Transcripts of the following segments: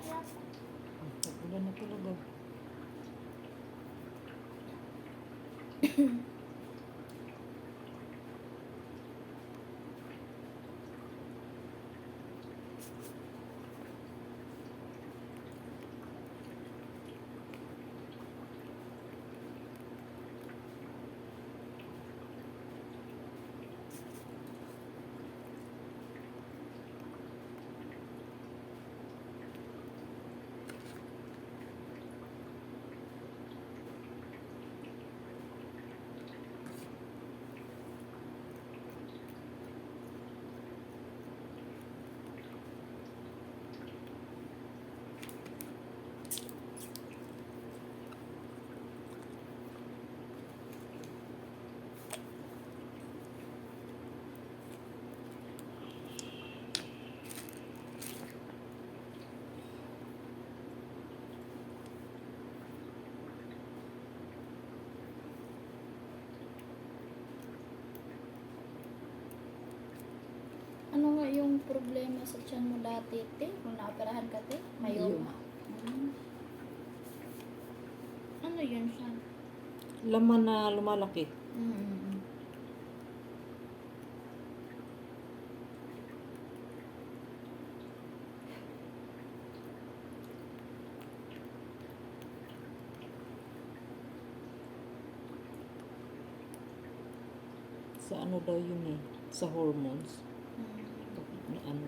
Ulan na talaga. Ano nga yung problema sa tiyan mo dati, te? Kung naoperahan ka, te? Mayoma. Ano yun siya? Laman na lumalaki. Mm-mm. Sa ano daw yun eh. Sa hormones. Na ano.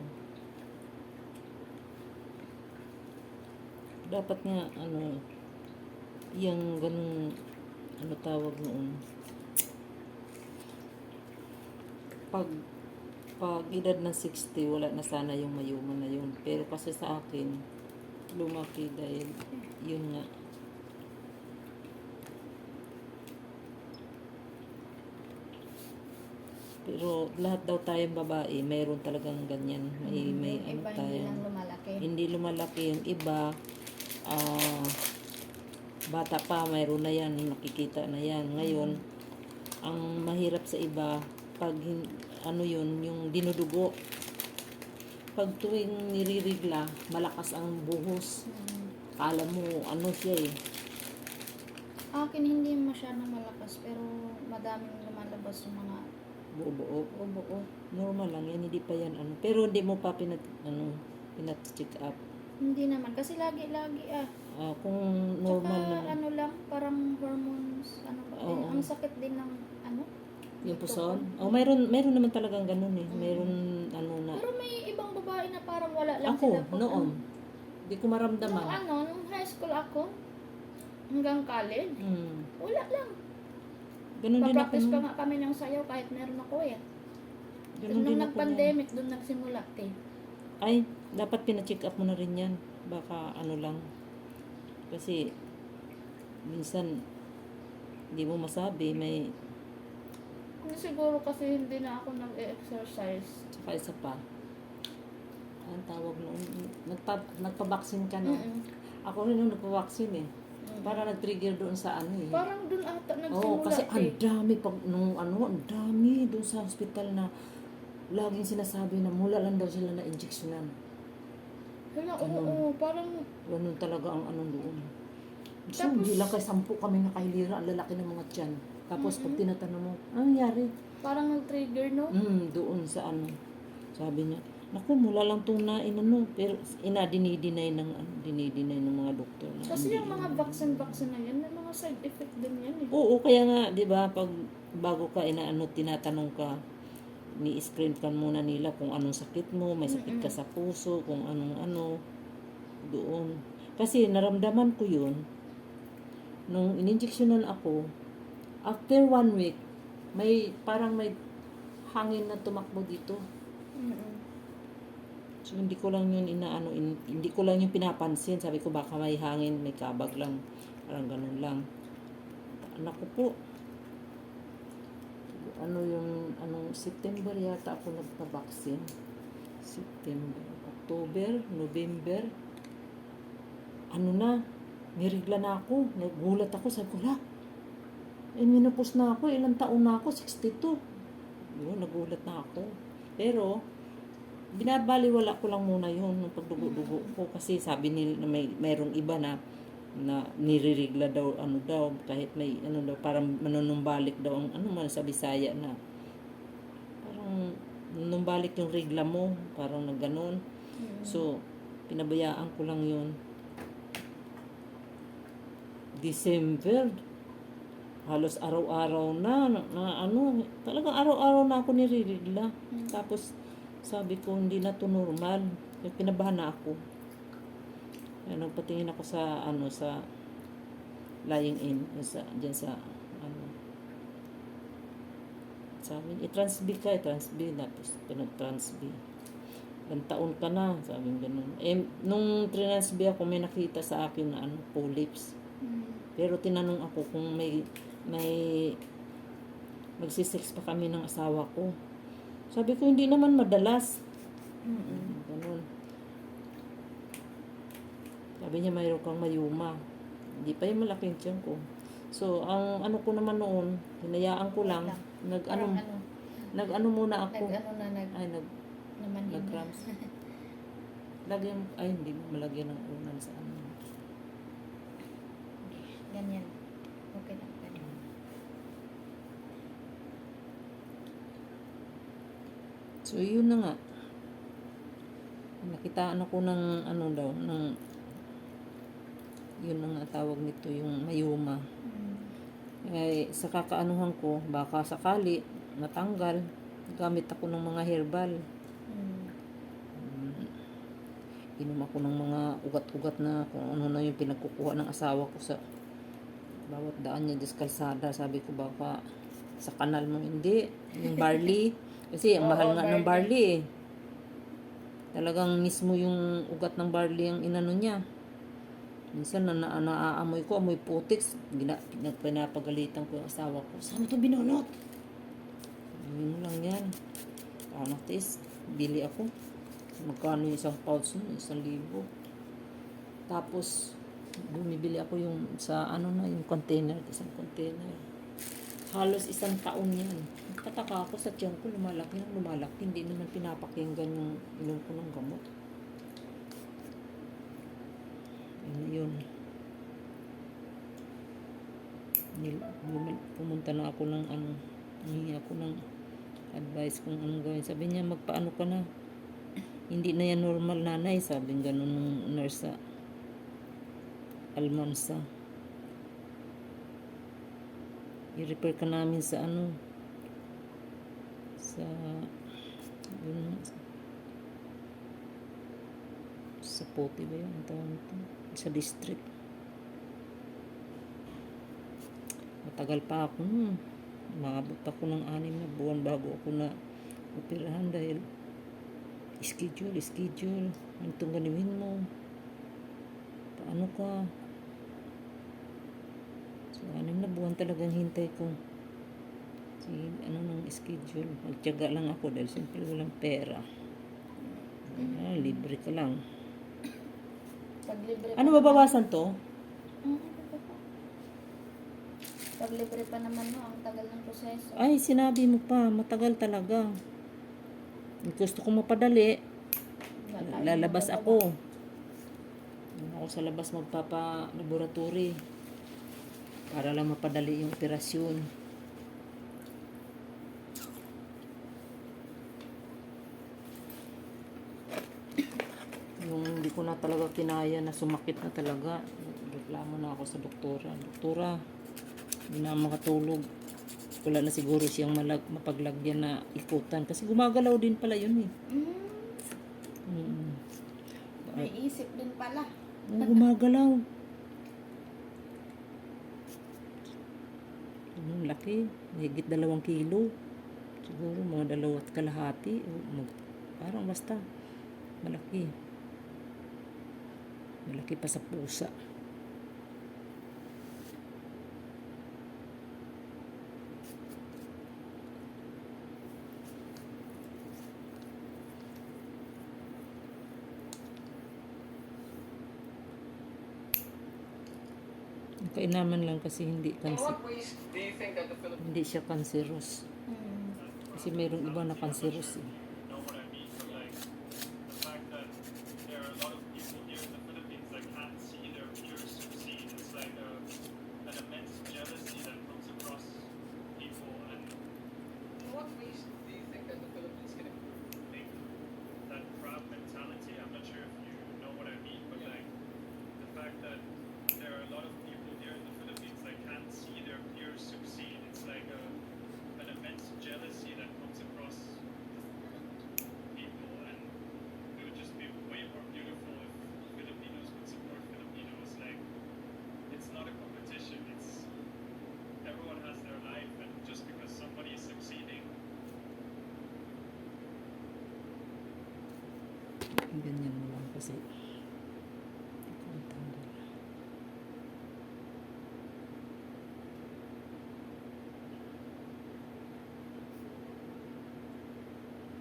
Dapat nga ano. Yung ganun. Ano tawag noon. Pag edad na 60, wala na sana yung mayuma na yun. Pero kasi sa akin, lumaki dahil yun nga. Pero lahat daw tayong babae, mayroon talagang ganyan. May Yung ano iba tayo. hindi lang lumalaki. Hindi lumalaki yung iba. Bata pa, mayroon na yan. Nakikita na yan. Ngayon, ang mahirap sa iba, pag ano yun, yung dinudugo. Pag tuwing niririgla, malakas ang buhos. Kala mo, ano siya eh. Akin hindi masyadong malakas, pero madaming lumalabas yung mga Buo-buo. buo. Normal lang yan, hindi pa yan ano. Pero hindi mo pa pinat-check up. Hindi naman, kasi lagi-lagi Kung Tsaka normal naman. ano lang, parang hormones, ano ba? Oo. Ang sakit din ng ano? Yung dito puson? ko. Mayroon naman talagang ganun eh. Mayroon ano na. Pero may ibang babae na parang wala lang Ako, sila pag noon. Hindi ko maramdaman. nung high school ako, hanggang college, wala lang. Ganun din ako. Pa-practice pa nga kami ng sayaw kahit meron ako eh. Ganun Nung din ako. nag-pandemic, doon nagsimula eh. Ay, dapat pina-check up mo na rin yan. Baka ano lang. Kasi, minsan, hindi mo masabi, may, Siguro kasi hindi na ako nag-exercise. tsaka isa pa. Ang tawag noon, nagpa-vaccine ka no? Ako rin nung nagpa-vaccine eh. Para nag-trigger doon sa ano eh. Parang doon ata nagsimula Oo, kasi ang dami pag nung ang dami doon sa hospital na laging sinasabi na mula lang daw sila na injeksyonan. Hala, Ganun. oo, parang Ganun talaga ang anong doon. So, Tapos- hindi lang kay 10 kami nakahilira, ang lalaki ng mga tiyan. Tapos pag tinatanong mo, ano nangyari? parang nag-trigger, no? Doon sa ano. Sabi niya, naku, mula lang itong inano. Pero dinideny ng mga doktor. Na Kasi hindi yung mga yun. vaccine na yan, may mga side effect din yan eh. Oo, kaya nga, di ba, pag bago ka tinatanong ka, ni-screen ka muna nila kung anong sakit mo, may sakit ka sa puso, kung anong ano, doon. Kasi naramdaman ko yun, nung ininjeksyonan ako, after 1 week, parang may hangin na tumakbo dito. So, hindi ko lang yun hindi ko lang yung pinapansin. Sabi ko, baka may hangin, may kabag lang. Parang ganun lang. Anak ko po, September yata ako nagpa-vaccine. September, October, November. Nirigla na ako. Nagulat ako. Sabi ko, menopause na ako. Ilang taon na ako? 62. Yun, nagulat na ako. Pero, binabaliwala ko lang muna yun ng pagdugo-dugo ko kasi sabi nila na mayroong iba na nirerigla daw ano daw kahit may ano daw parang manunumbalik daw ang ano man sa Bisaya na parang numbalik yung regla mo parang nagganon. So pinabayaan ko lang yun. December halos araw-araw na ano talagang araw-araw na ako nirerigla. Tapos sabi ko hindi na to normal. Kinabahan na ako. Nagpatingin ako sa ano sa lying in sa diyan sa ano sabi i-transb ka tapos pinag-transb ilang taon ka na sabi ganun nung transb ako may nakita sa akin na ano polyps pero tinanong ako kung may magsisex pa kami ng asawa ko sabi ko hindi naman madalas ganun. Sabi niya mayroon kang mayuma. Hindi pa yung malaking tiyan ko. So, ang ano ko naman noon, hinayaan ko lang. Nag-ano muna ako. Nag-cramps. Lagyan, hindi mo malagyan ng unan sa ano. Ganyan. Okay lang. Ganyan. So, yun na nga. Nakitaan ako ng ano daw, ng yun ang tawag nito, yung mayuma. Sa kakaanuhan ko, baka sakali natanggal, gamit ako ng mga herbal. Inom ako ng mga ugat-ugat na kung ano na yung pinagkukuha ng asawa ko sa bawat daan niya sa kalsada. Sabi ko baka sa kanal mo hindi. Yung barley. Kasi ang mahal nga ng barley eh. Talagang mismo yung ugat ng barley ang inano niya. Minsan naaamoy ko, amoy putix. Pinapagalitan ko yung asawa ko. Saan ito binunot? Yun lang yan. Anatis. Bili ako. Magkano yung isang pouch nun? 1,000. Tapos, bumibili ako yung sa ano na, yung container. Isang container. Halos 1 taon yan. Pataka ako sa tiyan ko. Lumalaki. Hindi naman pinapakinggan yung inom ko ng gamot. Yun. Pumunta na ako ng ano, hingi ako ng advice kung anong gawin. Sabi niya, magpaano ka na? Hindi na yan normal, nanay. Sabi ganun ng nurse sa Almansa. I-repair ka namin sa ano, sa yun, sa Puti ba yun? Ang tawag nito? Sa district. Matagal pa ako. Maabot ako ng 6 na buwan bago ako na operahan dahil schedule. Ano itong ganawin mo? Paano ka? So, 6 na buwan talagang hintay ko. Ano ng schedule. Magtiyaga lang ako dahil siyempre walang pera. Libre ka lang. Ano babawasan to? Pag libre pa naman mo, ang tagal ng proseso. Ay, sinabi mo pa, matagal talaga. Gusto ko mapadali. Lalabas ako. Ako sa labas magpapa-laboratory. Para lang mapadali yung operasyon. Yung hindi ko na talaga kinaya na sumakit na talaga. Reklamo na ako sa doktora. Doktora, hindi na makatulog. Wala na siguro siyang mapaglagyan na ikutan. Kasi gumagalaw din pala yun eh. May isip din pala. Gumagalaw. Laki. Higit 2 kilo. Siguro mga 2.5. Parang basta. Malaki. Malaki pa sa pusa. Kainaman lang kasi hindi siya cancerous. Kasi mayroong iba na cancerous eh. kasi hindi ko matanggal.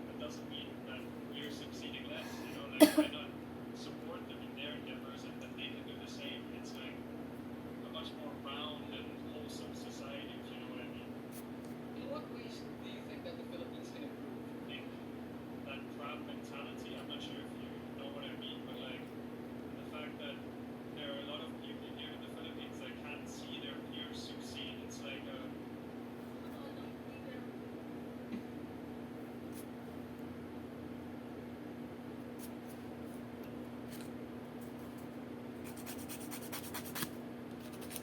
That doesn't mean that we're succeeding less, you know, like why not support them in their endeavors and that they can do the same? It's like a much more round and wholesome society, if you know what I mean. In what ways do you think that the Philippines can improve? I think that crowd mentality, I'm not sure if you know what I mean, but like the fact that there are a lot of people here in the Philippines that can't see their peers succeed. It's like a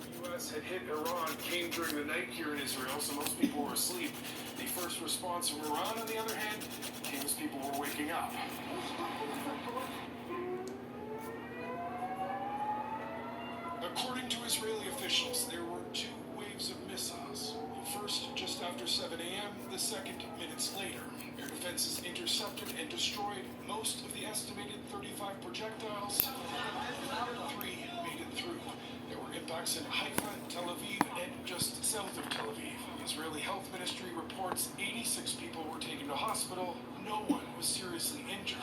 The U.S. had hit Iran came during the night here in Israel, so most people were asleep. The first response from Iran, on the other hand, came as people were waking up. According to Israeli officials, there were two waves of missiles. The first just after 7 a.m., the second minutes later. Air defenses intercepted and destroyed most of the estimated 35 projectiles. Three made it through. There were impacts in Haifa, Tel Aviv, and just south of Tel Aviv. The Israeli Health Ministry reports 86 people were taken to hospital. No one was seriously injured.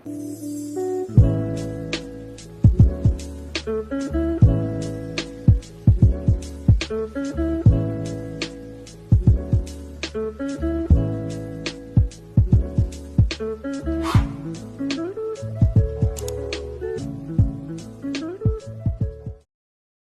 Thank you.